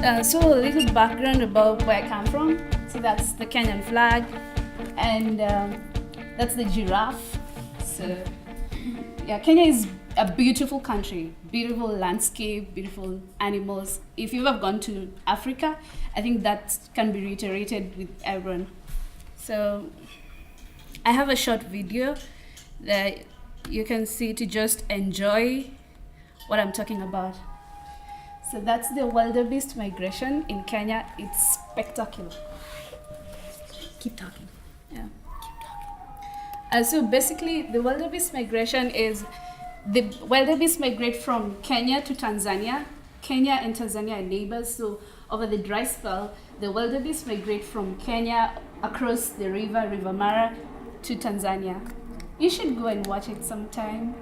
So a little background about where I come from. So that's the Kenyan flag, and that's the giraffe. So yeah, Kenya is a beautiful country, beautiful landscape, beautiful animals. If you've ever gone to Africa, I think that can be reiterated with everyone. So I have a short video that you can see to just enjoy what I'm talking about. So that's the wildebeest migration in Kenya. It's spectacular. Keep talking. Yeah. Keep talking. So basically, the wildebeest migration is the wildebeest migrate from Kenya to Tanzania. Kenya and Tanzania are neighbors, so over the dry spell, the wildebeest migrate from Kenya across the River Mara, to Tanzania. You should go and watch it sometime.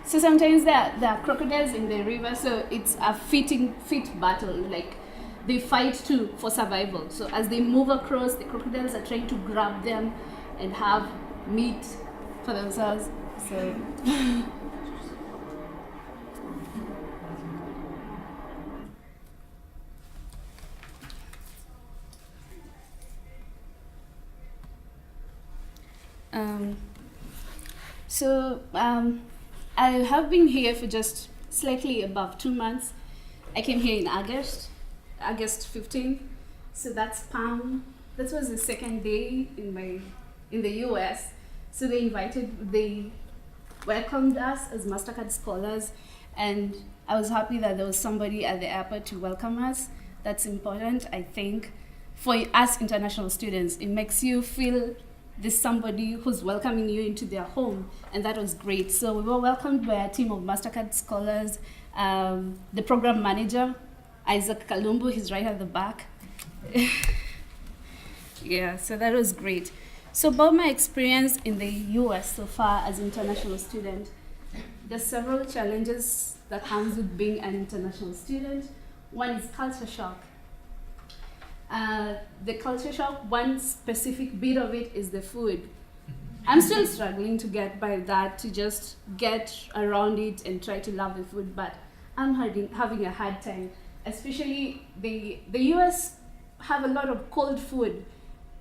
So sometimes there are crocodiles in the river, so it's a fit battle. Like they fight for survival. So as they move across, the crocodiles are trying to grab them and have meat for themselves. So I have been here for just slightly above 2 months. I came here in August 15th. So that's Palm. That was the second day in the US. So they welcomed us as Mastercard Scholars, and I was happy that there was somebody at the airport to welcome us. That's important, I think, for us international students. It makes you feel there's somebody who's welcoming you into their home, and that was great. So we were welcomed by a team of Mastercard Scholars, the program manager, Isaac Kalumbu, he's right at the back. Yeah, so that was great. So about my experience in the US so far as an international student, there's several challenges that comes with being an international student. One is culture shock. The culture shock, one specific bit of it is the food. I'm still struggling to get by that, to just get around it and try to love the food, but I'm having a hard time. Especially the US have a lot of cold food.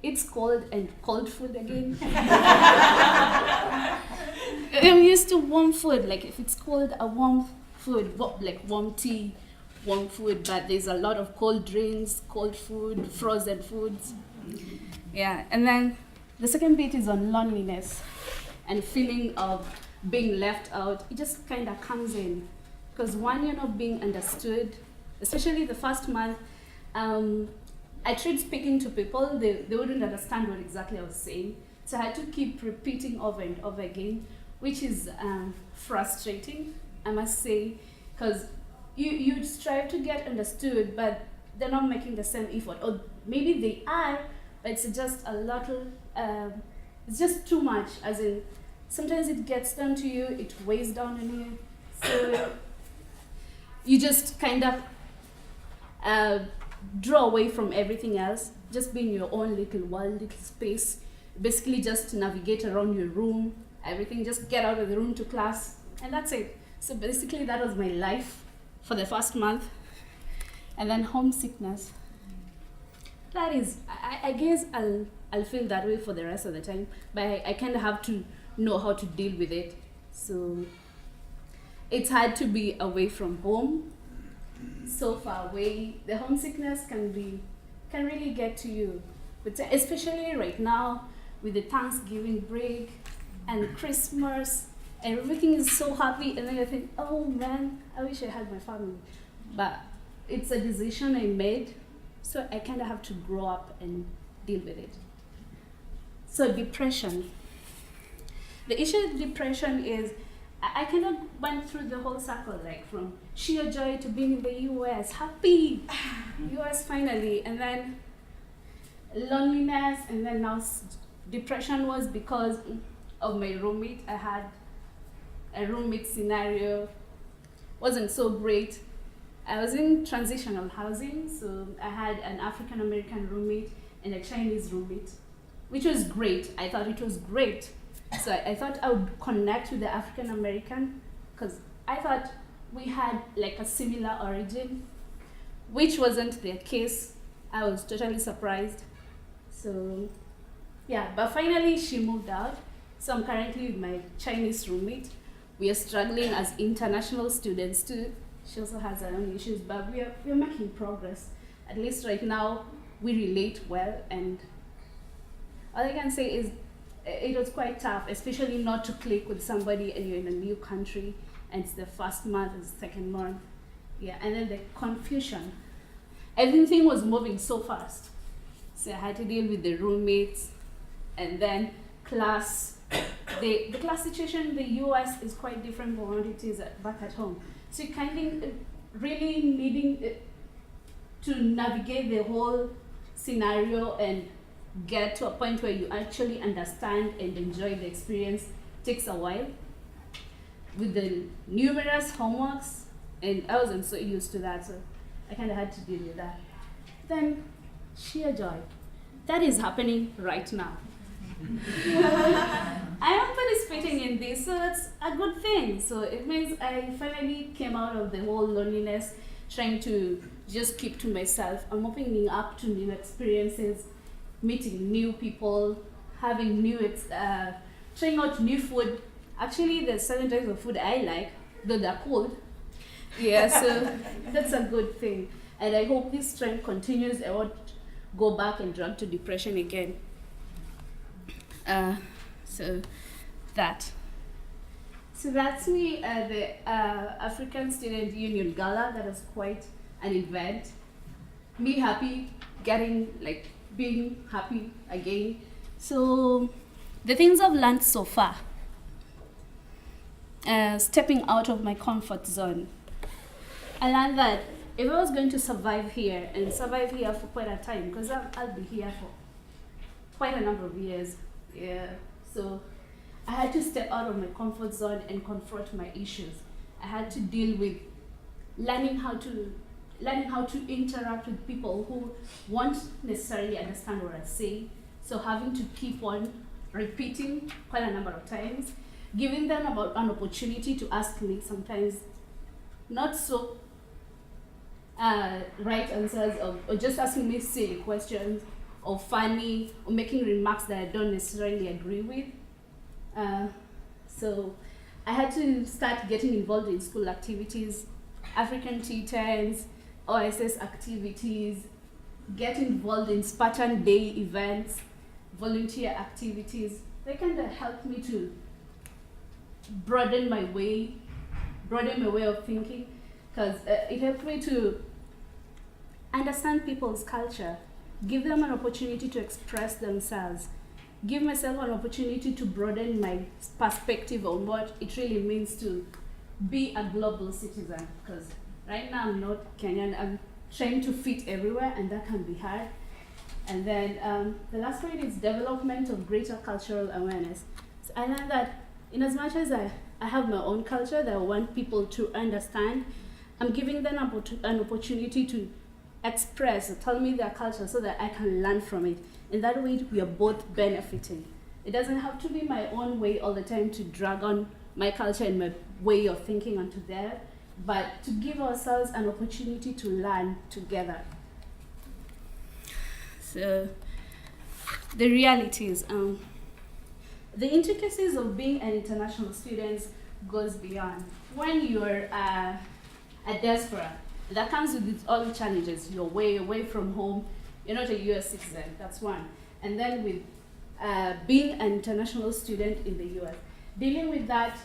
It's cold and cold food again. I'm used to warm food, like if it's cold, a warm food, like warm tea, warm food, but there's a lot of cold drinks, cold food, frozen foods. Yeah, and then the second bit is on loneliness and feeling of being left out. It just kind of comes in because one, you're not being understood, especially the first month. I tried speaking to people, they wouldn't understand what exactly I was saying. So I had to keep repeating over and over again, which is frustrating, I must say, because you strive to get understood, but they're not making the same effort. Or maybe they are, but it's just a little, it's just too much, as in, sometimes it gets done to you, it weighs down on you. So you just kind of draw away from everything else, just be in your own little world, little space, basically just navigate around your room, everything, just get out of the room to class, and that's it. So basically that was my life for the first month. And then homesickness. That is, I guess I'll feel that way for the rest of the time, but I kind of have to know how to deal with it. So it's hard to be away from home, so far away. The homesickness can really get to you, but especially right now with the Thanksgiving break and Christmas, and everything is so happy, and then I think, oh man, I wish I had my family. But it's a decision I made, so I kind of have to grow up and deal with it. So depression. The issue with depression is I kind of went through the whole circle, like from sheer joy to being in the US, happy, US finally, and then loneliness, and then now depression was because of my roommate. I had a roommate scenario, wasn't so great. I was in transitional housing, so I had an African American roommate and a Chinese roommate, which was great. I thought it was great. So I thought I would connect with the African American because I thought we had like a similar origin, which wasn't the case. I was totally surprised. So yeah, but finally she moved out. So I'm currently with my Chinese roommate. We are struggling as international students too. She also has her own issues, but we're making progress. At least right now, we relate well, and all I can say is it was quite tough, especially not to click with somebody and you're in a new country, and it's the first month, it's the second month. Yeah, and then the confusion. Everything was moving so fast. So I had to deal with the roommates, and then class. The class situation in the US is quite different from what it is back at home. So you kind of really needing to navigate the whole scenario and get to a point where you actually understand and enjoy the experience takes a while. With the numerous homeworks, and I wasn't so used to that, so I kind of had to deal with that. Then sheer joy. That is happening right now. I am participating in this, so that's a good thing. So it means I finally came out of the whole loneliness, trying to just keep to myself. I'm opening up to new experiences, meeting new people, having trying out new food. Actually, there's certain types of food I like, though they're cold. Yeah, so that's a good thing. And I hope this trend continues. I won't go back and drop to depression again. So that's me at the African Student Union Gala. That was quite an event. Me happy, being happy again. So the things I've learned so far, stepping out of my comfort zone. I learned that if I was going to survive here for quite a time, because I'll be here for quite a number of years. Yeah, so I had to step out of my comfort zone and confront my issues. I had to deal with learning how to interact with people who won't necessarily understand what I say. So having to keep on repeating quite a number of times, giving them an opportunity to ask me sometimes not so right answers, or just asking me silly questions, or funny, or making remarks that I don't necessarily agree with. So I had to start getting involved in school activities, African tea times, OSS activities, get involved in Spartan Day events, volunteer activities. They kind of helped me to broaden my way of thinking, because it helped me to understand people's culture, give them an opportunity to express themselves, give myself an opportunity to broaden my perspective on what it really means to be a global citizen. Because right now I'm not Kenyan, I'm trying to fit everywhere, and that can be hard. And then the last point is development of greater cultural awareness. So I learned that in as much as I have my own culture that I want people to understand, I'm giving them an opportunity to express, tell me their culture so that I can learn from it. In that way, we are both benefiting. It doesn't have to be my own way all the time to drag on my culture and my way of thinking onto there, but to give ourselves an opportunity to learn together. So the realities, the intricacies of being an international student goes beyond. When you're a diaspora, that comes with its own challenges. You're way away from home. You're not a US citizen, that's one. And then with being an international student in the US, dealing with that,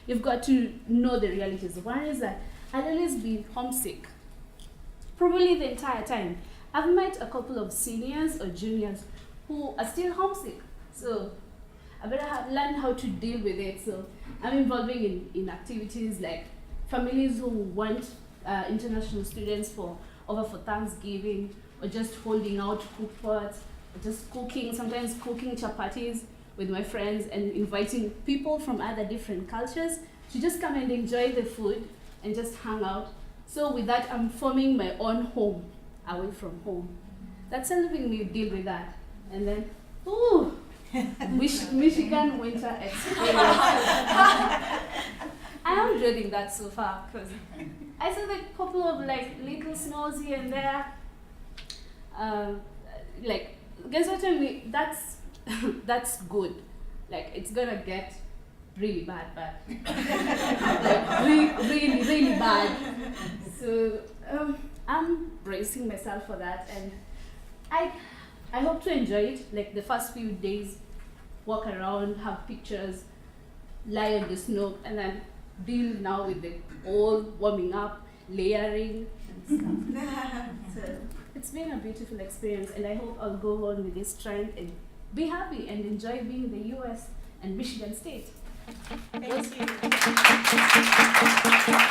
you've got to know the realities. One is that I'll always be homesick, probably the entire time. I've met a couple of seniors or juniors who are still homesick. So I better learn how to deal with it. So I'm involving in activities like families who want international students over for Thanksgiving, or just holding out cookpots, or just sometimes cooking chapatis with my friends and inviting people from other different cultures to just come and enjoy the food and just hang out. So with that, I'm forming my own home away from home. That's helping me deal with that. And then, ooh, Michigan winter experience. I am dreading that so far because I saw a couple of like little snows here and there. Like, guess what I mean? That's good. Like, it's gonna get really bad, like really bad. So I'm bracing myself for that, and I hope to enjoy it. Like the first few days, walk around, have pictures, lie on the snow, and then deal now with the all warming up, layering, and stuff. So it's been a beautiful experience, and I hope I'll go on with this trend and be happy and enjoy being in the US and Michigan State. Thank you.